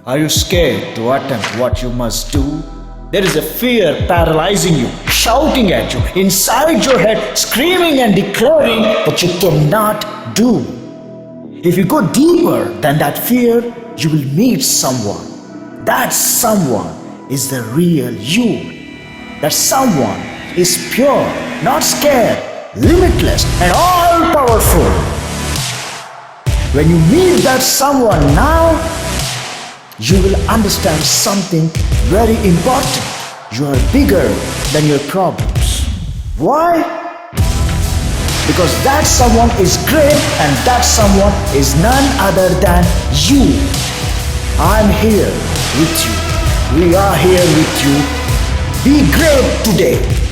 Are you scared to attempt what you must do? There is a fear paralyzing you, shouting at you, inside your head, screaming and declaring that you cannot do. If you go deeper than that fear, you will meet someone. That someone is the real you. That someone is pure, not scared, limitless, and all powerful. When you meet that someone now, you will understand something very important. You are bigger than your problems. Why? Because that someone is great and that someone is none other than you. I'm here with you. We are here with you. Be great today.